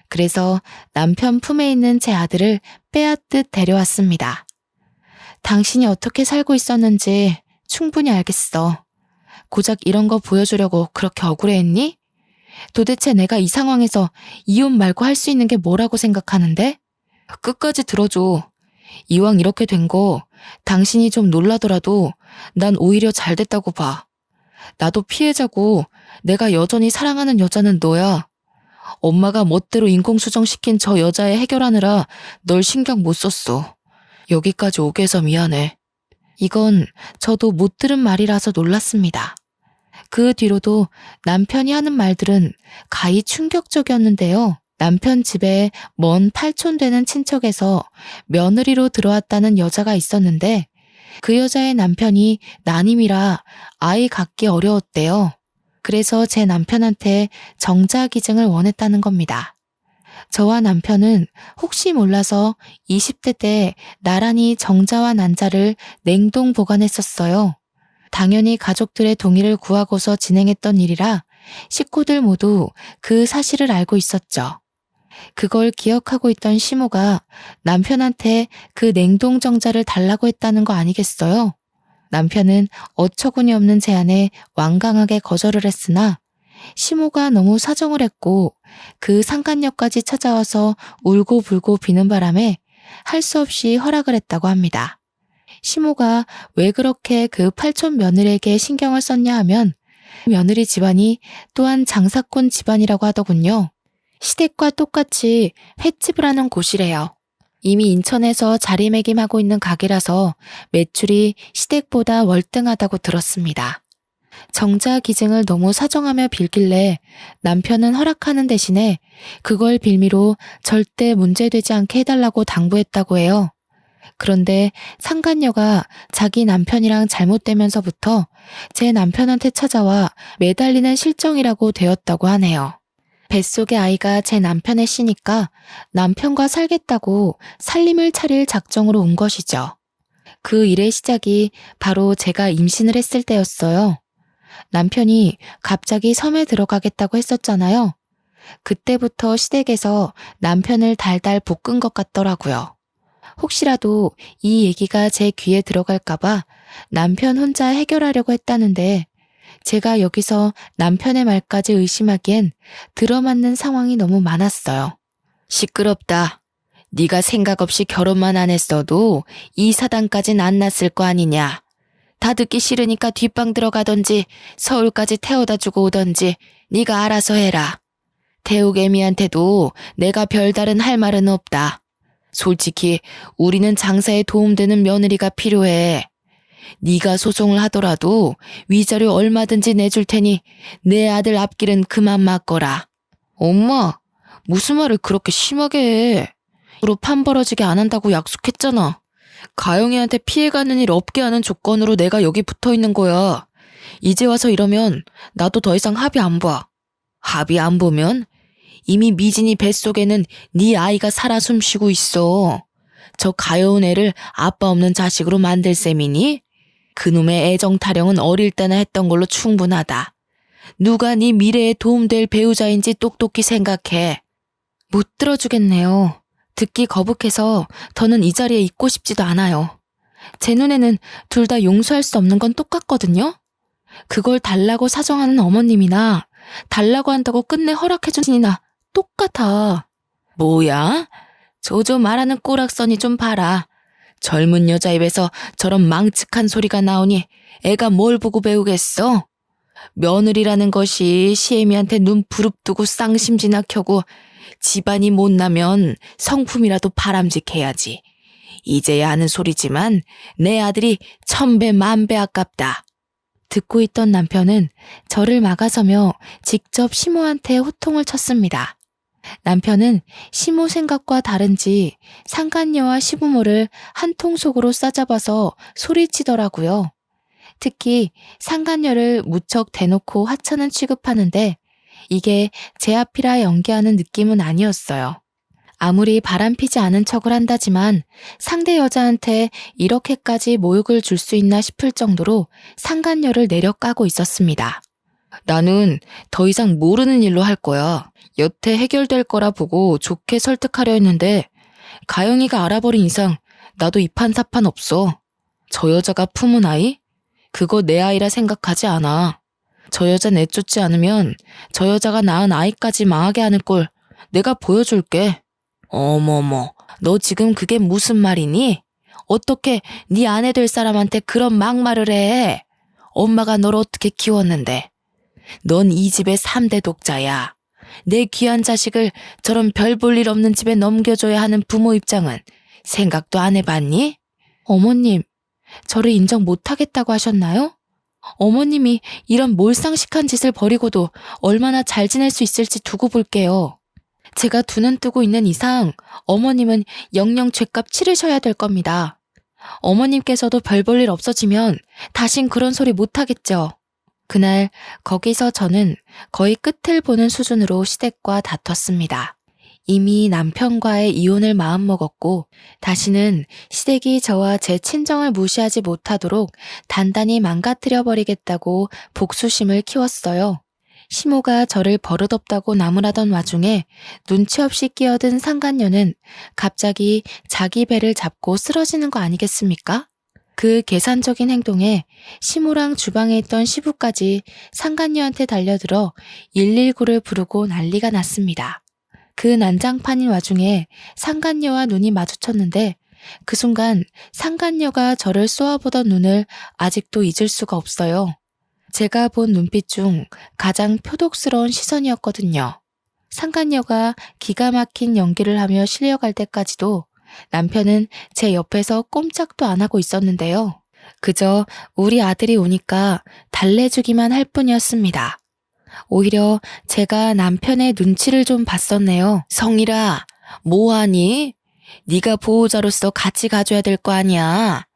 그래서 남편 품에 있는 제 아들을 빼앗듯 데려왔습니다. 당신이 어떻게 살고 있었는지 충분히 알겠어. 고작 이런 거 보여주려고 그렇게 억울해했니? 도대체 내가 이 상황에서 이혼 말고 할 수 있는 게 뭐라고 생각하는데? 끝까지 들어줘. 이왕 이렇게 된 거 당신이 좀 놀라더라도 난 오히려 잘 됐다고 봐. 나도 피해자고 내가 여전히 사랑하는 여자는 너야. 엄마가 멋대로 인공수정시킨 저 여자애 해결하느라 널 신경 못 썼어. 여기까지 오게 해서 미안해. 이건 저도 못 들은 말이라서 놀랐습니다. 그 뒤로도 남편이 하는 말들은 가히 충격적이었는데요. 남편 집에 먼 팔촌 되는 친척에서 며느리로 들어왔다는 여자가 있었는데 그 여자의 남편이 난임이라 아이 갖기 어려웠대요. 그래서 제 남편한테 정자기증을 원했다는 겁니다. 저와 남편은 혹시 몰라서 20대 때 나란히 정자와 난자를 냉동 보관했었어요. 당연히 가족들의 동의를 구하고서 진행했던 일이라 식구들 모두 그 사실을 알고 있었죠. 그걸 기억하고 있던 시모가 남편한테 그 냉동 정자를 달라고 했다는 거 아니겠어요? 남편은 어처구니 없는 제안에 완강하게 거절을 했으나 시모가 너무 사정을 했고 그 상간녀까지 찾아와서 울고불고 비는 바람에 할 수 없이 허락을 했다고 합니다. 시모가 왜 그렇게 그 팔촌 며느리에게 신경을 썼냐 하면 며느리 집안이 또한 장사꾼 집안이라고 하더군요. 시댁과 똑같이 횟집을 하는 곳이래요. 이미 인천에서 자리매김하고 있는 가게라서 매출이 시댁보다 월등하다고 들었습니다. 정자 기증을 너무 사정하며 빌길래 남편은 허락하는 대신에 그걸 빌미로 절대 문제되지 않게 해달라고 당부했다고 해요. 그런데 상간녀가 자기 남편이랑 잘못되면서부터 제 남편한테 찾아와 매달리는 실정이라고 되었다고 하네요. 뱃속의 아이가 제 남편의 씨니까 남편과 살겠다고 살림을 차릴 작정으로 온 것이죠. 그 일의 시작이 바로 제가 임신을 했을 때였어요. 남편이 갑자기 섬에 들어가겠다고 했었잖아요. 그때부터 시댁에서 남편을 달달 볶은 것 같더라고요. 혹시라도 이 얘기가 제 귀에 들어갈까봐 남편 혼자 해결하려고 했다는데 제가 여기서 남편의 말까지 의심하기엔 들어맞는 상황이 너무 많았어요. 시끄럽다. 네가 생각 없이 결혼만 안 했어도 이 사단까진 안 났을 거 아니냐. 다 듣기 싫으니까 뒷방 들어가던지 서울까지 태워다 주고 오던지 네가 알아서 해라. 태욱애미한테도 내가 별다른 할 말은 없다. 솔직히 우리는 장사에 도움되는 며느리가 필요해. 네가 소송을 하더라도 위자료 얼마든지 내줄 테니 내 아들 앞길은 그만 막거라. 엄마, 무슨 말을 그렇게 심하게 해. 으로 판 벌어지게 안 한다고 약속했잖아. 가영이한테 피해가는 일 없게 하는 조건으로 내가 여기 붙어 있는 거야. 이제 와서 이러면 나도 더 이상 합의 안 봐. 합의 안 보면 이미 미진이 뱃속에는 네 아이가 살아 숨쉬고 있어. 저 가여운 애를 아빠 없는 자식으로 만들 셈이니? 그놈의 애정 타령은 어릴 때나 했던 걸로 충분하다. 누가 네 미래에 도움될 배우자인지 똑똑히 생각해. 못 들어주겠네요. 듣기 거북해서 더는 이 자리에 있고 싶지도 않아요. 제 눈에는 둘 다 용서할 수 없는 건 똑같거든요. 그걸 달라고 사정하는 어머님이나 달라고 한다고 끝내 허락해준 신이나 똑같아. 뭐야? 조조 말하는 꼬락서니 좀 봐라. 젊은 여자 입에서 저런 망측한 소리가 나오니 애가 뭘 보고 배우겠어? 며느리라는 것이 시애미한테 눈 부릅뜨고 쌍심지나 켜고 집안이 못나면 성품이라도 바람직해야지. 이제야 하는 소리지만 내 아들이 1000배 만배 아깝다. 듣고 있던 남편은 저를 막아서며 직접 시모한테 호통을 쳤습니다. 남편은 시모 생각과 다른지 상간녀와 시부모를 한 통 속으로 싸잡아서 소리치더라고요. 특히 상간녀를 무척 대놓고 하찮은 취급하는데 이게 제 앞이라 연기하는 느낌은 아니었어요. 아무리 바람피지 않은 척을 한다지만 상대 여자한테 이렇게까지 모욕을 줄 수 있나 싶을 정도로 상간녀를 내려까고 있었습니다. 나는 더 이상 모르는 일로 할 거야. 여태 해결될 거라 보고 좋게 설득하려 했는데 가영이가 알아버린 이상 나도 이판사판 없어. 저 여자가 품은 아이? 그거 내 아이라 생각하지 않아. 저 여자 내쫓지 않으면 저 여자가 낳은 아이까지 망하게 하는 꼴 내가 보여줄게. 어머머, 너 지금 그게 무슨 말이니? 어떻게 네 아내 될 사람한테 그런 막말을 해? 엄마가 널 어떻게 키웠는데? 넌 이 집의 3대 독자야. 내 귀한 자식을 저런 별 볼 일 없는 집에 넘겨줘야 하는 부모 입장은 생각도 안 해봤니? 어머님, 저를 인정 못하겠다고 하셨나요? 어머님이 이런 몰상식한 짓을 벌이고도 얼마나 잘 지낼 수 있을지 두고 볼게요. 제가 두 눈 뜨고 있는 이상 어머님은 영영 죗값 치르셔야 될 겁니다. 어머님께서도 별 볼 일 없어지면 다신 그런 소리 못하겠죠. 그날 거기서 저는 거의 끝을 보는 수준으로 시댁과 다퉜습니다. 이미 남편과의 이혼을 마음먹었고 다시는 시댁이 저와 제 친정을 무시하지 못하도록 단단히 망가뜨려버리겠다고 복수심을 키웠어요. 시모가 저를 버릇없다고 나무라던 와중에 눈치 없이 끼어든 상간녀는 갑자기 자기 배를 잡고 쓰러지는 거 아니겠습니까? 그 계산적인 행동에 시모랑 주방에 있던 시부까지 상간녀한테 달려들어 119를 부르고 난리가 났습니다. 그 난장판인 와중에 상간녀와 눈이 마주쳤는데 그 순간 상간녀가 저를 쏘아보던 눈을 아직도 잊을 수가 없어요. 제가 본 눈빛 중 가장 표독스러운 시선이었거든요. 상간녀가 기가 막힌 연기를 하며 실려갈 때까지도 남편은 제 옆에서 꼼짝도 안 하고 있었는데요. 그저 우리 아들이 오니까 달래주기만 할 뿐이었습니다. 오히려 제가 남편의 눈치를 좀 봤었네요. 성일아, 뭐하니? 네가 보호자로서 같이 가줘야 될 거 아니야.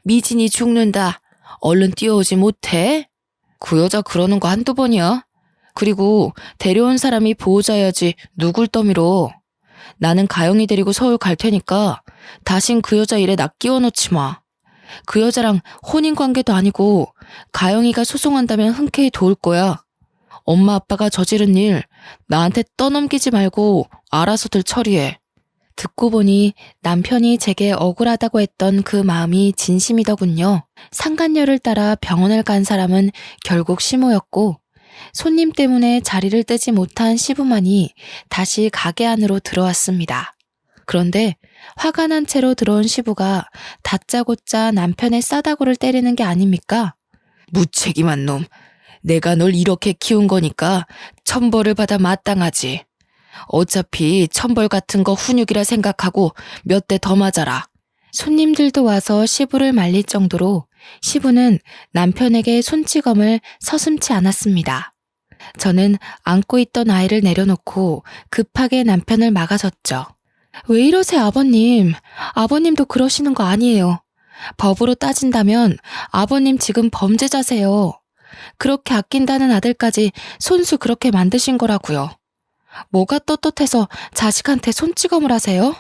미진이 죽는다. 얼른 뛰어오지 못해? 그 여자 그러는 거 한두 번이야. 그리고 데려온 사람이 보호자여야지 누굴 떠밀어. 나는 가영이 데리고 서울 갈 테니까 다신 그 여자 일에 나 끼워 넣지 마. 그 여자랑 혼인관계도 아니고 가영이가 소송한다면 흔쾌히 도울 거야. 엄마 아빠가 저지른 일 나한테 떠넘기지 말고 알아서들 처리해. 듣고 보니 남편이 제게 억울하다고 했던 그 마음이 진심이더군요. 상간녀를 따라 병원을 간 사람은 결국 시모였고 손님 때문에 자리를 뜨지 못한 시부만이 다시 가게 안으로 들어왔습니다. 그런데 화가 난 채로 들어온 시부가 다짜고짜 남편의 싸다구를 때리는 게 아닙니까? 무책임한 놈. 내가 널 이렇게 키운 거니까 천벌을 받아 마땅하지. 어차피 천벌 같은 거 훈육이라 생각하고 몇 대 더 맞아라. 손님들도 와서 시부를 말릴 정도로 시부는 남편에게 손찌검을 서슴지 않았습니다. 저는 안고 있던 아이를 내려놓고 급하게 남편을 막아섰죠. 왜 이러세요, 아버님? 아버님도 그러시는 거 아니에요. 법으로 따진다면 아버님 지금 범죄자세요. 그렇게 아낀다는 아들까지 손수 그렇게 만드신 거라고요. 뭐가 떳떳해서 자식한테 손찌검을 하세요?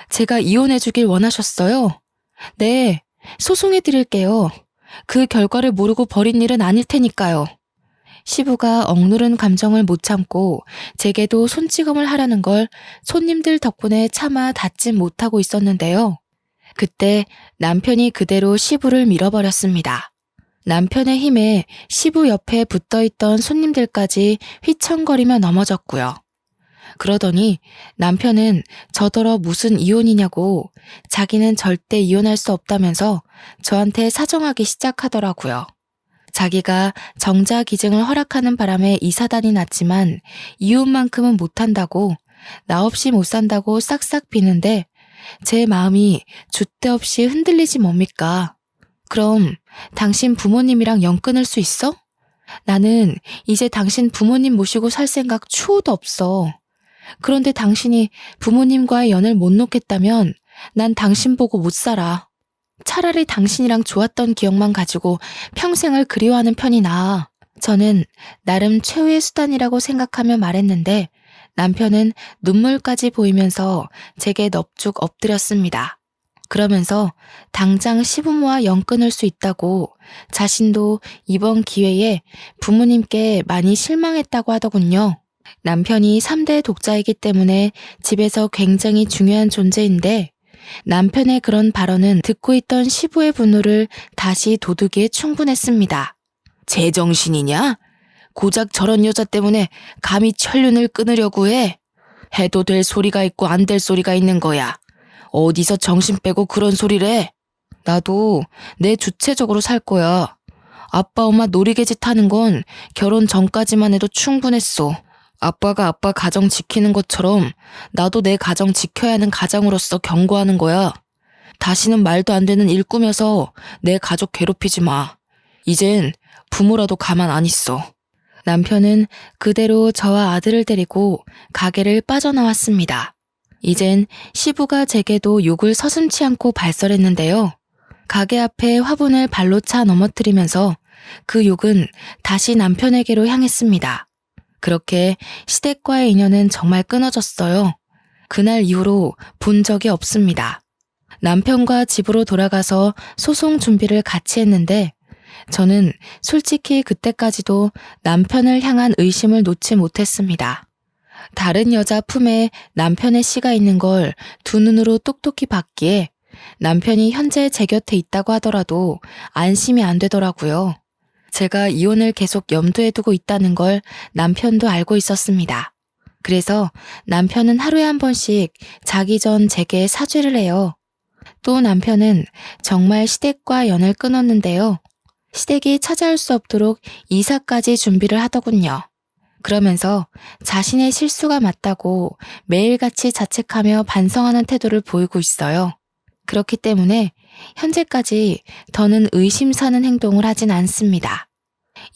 제가 이혼해주길 원하셨어요? 네, 소송해드릴게요. 그 결과를 모르고 벌인 일은 아닐 테니까요. 시부가 억누른 감정을 못 참고 제게도 손찌검을 하라는 걸 손님들 덕분에 차마 닫지 못하고 있었는데요. 그때 남편이 그대로 시부를 밀어버렸습니다. 남편의 힘에 시부 옆에 붙어있던 손님들까지 휘청거리며 넘어졌고요. 그러더니 남편은 저더러 무슨 이혼이냐고 자기는 절대 이혼할 수 없다면서 저한테 사정하기 시작하더라고요. 자기가 정자기증을 허락하는 바람에 이사단이 났지만 이혼만큼은 못한다고 나 없이 못 산다고 싹싹 비는데 제 마음이 줏대 없이 흔들리지 뭡니까? 그럼 당신 부모님이랑 연 끊을 수 있어? 나는 이제 당신 부모님 모시고 살 생각 추호도 없어. 그런데 당신이 부모님과의 연을 못 놓겠다면 난 당신 보고 못 살아. 차라리 당신이랑 좋았던 기억만 가지고 평생을 그리워하는 편이 나아. 저는 나름 최후의 수단이라고 생각하며 말했는데 남편은 눈물까지 보이면서 제게 넙죽 엎드렸습니다. 그러면서 당장 시부모와 연 끊을 수 있다고 자신도 이번 기회에 부모님께 많이 실망했다고 하더군요. 남편이 3대 독자이기 때문에 집에서 굉장히 중요한 존재인데 남편의 그런 발언은 듣고 있던 시부의 분노를 다시 돋우기에 충분했습니다. 제정신이냐? 고작 저런 여자 때문에 감히 천륜을 끊으려고 해? 해도 될 소리가 있고 안 될 소리가 있는 거야. 어디서 정신 빼고 그런 소리를 해? 나도 내 주체적으로 살 거야. 아빠 엄마 놀이개짓 하는 건 결혼 전까지만 해도 충분했어. 아빠가 아빠 가정 지키는 것처럼 나도 내 가정 지켜야 하는 가장으로서 경고하는 거야. 다시는 말도 안 되는 일 꾸며서 내 가족 괴롭히지 마. 이젠 부모라도 가만 안 있어. 남편은 그대로 저와 아들을 데리고 가게를 빠져나왔습니다. 이젠 시부가 제게도 욕을 서슴지 않고 발설했는데요. 가게 앞에 화분을 발로 차 넘어뜨리면서 그 욕은 다시 남편에게로 향했습니다. 그렇게 시댁과의 인연은 정말 끊어졌어요. 그날 이후로 본 적이 없습니다. 남편과 집으로 돌아가서 소송 준비를 같이 했는데 저는 솔직히 그때까지도 남편을 향한 의심을 놓지 못했습니다. 다른 여자 품에 남편의 씨가 있는 걸 두 눈으로 똑똑히 봤기에 남편이 현재 제 곁에 있다고 하더라도 안심이 안 되더라고요. 제가 이혼을 계속 염두에 두고 있다는 걸 남편도 알고 있었습니다. 그래서 남편은 하루에 한 번씩 자기 전 제게 사죄를 해요. 또 남편은 정말 시댁과 연을 끊었는데요. 시댁이 찾아올 수 없도록 이사까지 준비를 하더군요. 그러면서 자신의 실수가 맞다고 매일같이 자책하며 반성하는 태도를 보이고 있어요. 그렇기 때문에 현재까지 더는 의심 사는 행동을 하진 않습니다.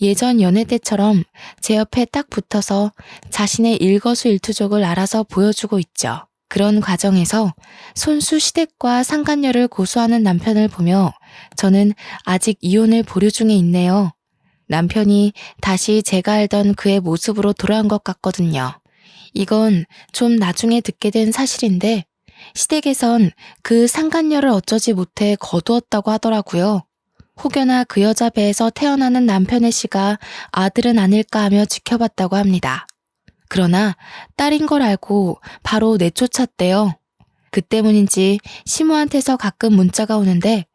예전 연애 때처럼 제 옆에 딱 붙어서 자신의 일거수일투족을 알아서 보여주고 있죠. 그런 과정에서 손수 시댁과 상간녀를 고소하는 남편을 보며 저는 아직 이혼을 보류 중에 있네요. 남편이 다시 제가 알던 그의 모습으로 돌아온 것 같거든요. 이건 좀 나중에 듣게 된 사실인데 시댁에선 그 상간녀를 어쩌지 못해 거두었다고 하더라고요. 혹여나 그 여자 배에서 태어나는 남편의 씨가 아들은 아닐까 하며 지켜봤다고 합니다. 그러나 딸인 걸 알고 바로 내쫓았대요. 그 때문인지 시모한테서 가끔 문자가 오는데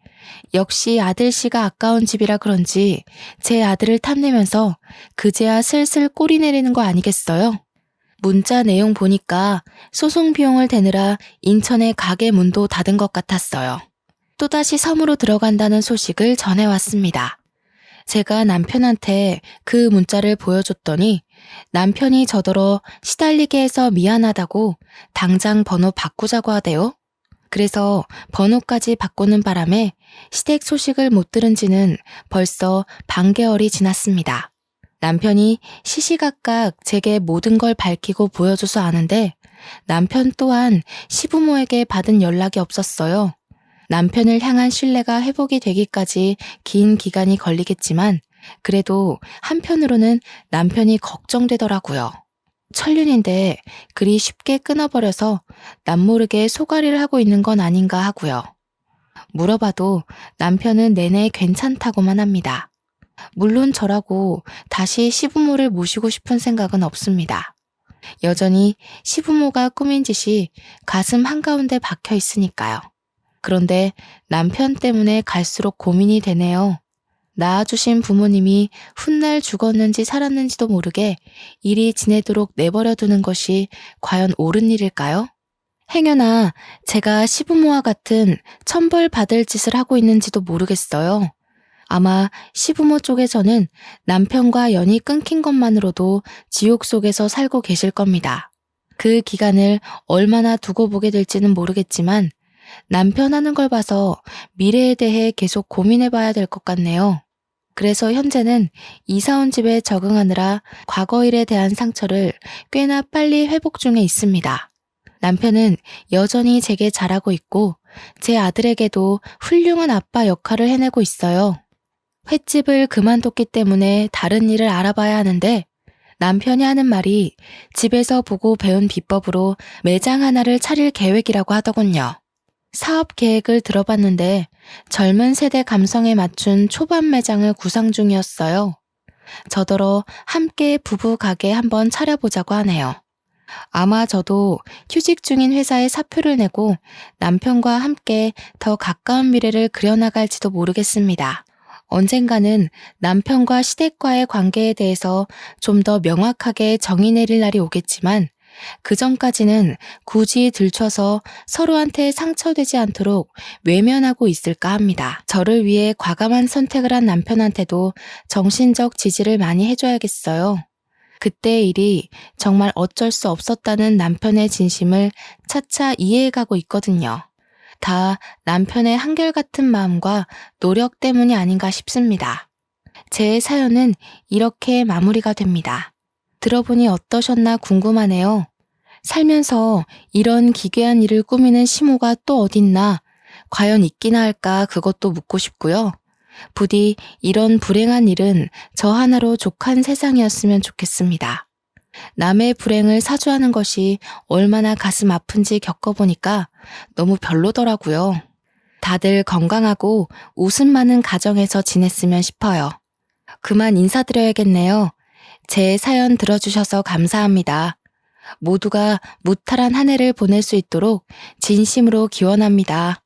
역시 아들 씨가 아까운 집이라 그런지 제 아들을 탐내면서 그제야 슬슬 꼬리 내리는 거 아니겠어요? 문자 내용 보니까 소송 비용을 대느라 인천의 가게 문도 닫은 것 같았어요. 또다시 섬으로 들어간다는 소식을 전해왔습니다. 제가 남편한테 그 문자를 보여줬더니 남편이 저더러 시달리게 해서 미안하다고 당장 번호 바꾸자고 하대요. 그래서 번호까지 바꾸는 바람에 시댁 소식을 못 들은 지는 벌써 반개월이 지났습니다. 남편이 시시각각 제게 모든 걸 밝히고 보여줘서 아는데 남편 또한 시부모에게 받은 연락이 없었어요. 남편을 향한 신뢰가 회복이 되기까지 긴 기간이 걸리겠지만 그래도 한편으로는 남편이 걱정되더라고요. 천륜인데 그리 쉽게 끊어버려서 남모르게 소가리를 하고 있는 건 아닌가 하고요. 물어봐도 남편은 내내 괜찮다고만 합니다. 물론 저라고 다시 시부모를 모시고 싶은 생각은 없습니다. 여전히 시부모가 꾸민 짓이 가슴 한가운데 박혀 있으니까요. 그런데 남편 때문에 갈수록 고민이 되네요. 낳아주신 부모님이 훗날 죽었는지 살았는지도 모르게 이리 지내도록 내버려 두는 것이 과연 옳은 일일까요? 행여나 제가 시부모와 같은 천벌받을 짓을 하고 있는지도 모르겠어요. 아마 시부모 쪽에서는 남편과 연이 끊긴 것만으로도 지옥 속에서 살고 계실 겁니다. 그 기간을 얼마나 두고 보게 될지는 모르겠지만 남편 하는 걸 봐서 미래에 대해 계속 고민해 봐야 될 것 같네요. 그래서 현재는 이사 온 집에 적응하느라 과거 일에 대한 상처를 꽤나 빨리 회복 중에 있습니다. 남편은 여전히 제게 잘하고 있고 제 아들에게도 훌륭한 아빠 역할을 해내고 있어요. 횟집을 그만뒀기 때문에 다른 일을 알아봐야 하는데 남편이 하는 말이 집에서 보고 배운 비법으로 매장 하나를 차릴 계획이라고 하더군요. 사업 계획을 들어봤는데 젊은 세대 감성에 맞춘 초반 매장을 구상 중이었어요. 저더러 함께 부부 가게 한번 차려보자고 하네요. 아마 저도 휴직 중인 회사에 사표를 내고 남편과 함께 더 가까운 미래를 그려나갈지도 모르겠습니다. 언젠가는 남편과 시댁과의 관계에 대해서 좀 더 명확하게 정의 내릴 날이 오겠지만 그 전까지는 굳이 들춰서 서로한테 상처되지 않도록 외면하고 있을까 합니다. 저를 위해 과감한 선택을 한 남편한테도 정신적 지지를 많이 해줘야겠어요. 그때의 일이 정말 어쩔 수 없었다는 남편의 진심을 차차 이해해가고 있거든요. 다 남편의 한결같은 마음과 노력 때문이 아닌가 싶습니다. 제 사연은 이렇게 마무리가 됩니다. 들어보니 어떠셨나 궁금하네요. 살면서 이런 기괴한 일을 꾸미는 시모가 또 어딨나, 과연 있기나 할까 그것도 묻고 싶고요. 부디 이런 불행한 일은 저 하나로 족한 세상이었으면 좋겠습니다. 남의 불행을 사주하는 것이 얼마나 가슴 아픈지 겪어보니까 너무 별로더라고요. 다들 건강하고 웃음 많은 가정에서 지냈으면 싶어요. 그만 인사드려야겠네요. 제 사연 들어주셔서 감사합니다. 모두가 무탈한 한 해를 보낼 수 있도록 진심으로 기원합니다.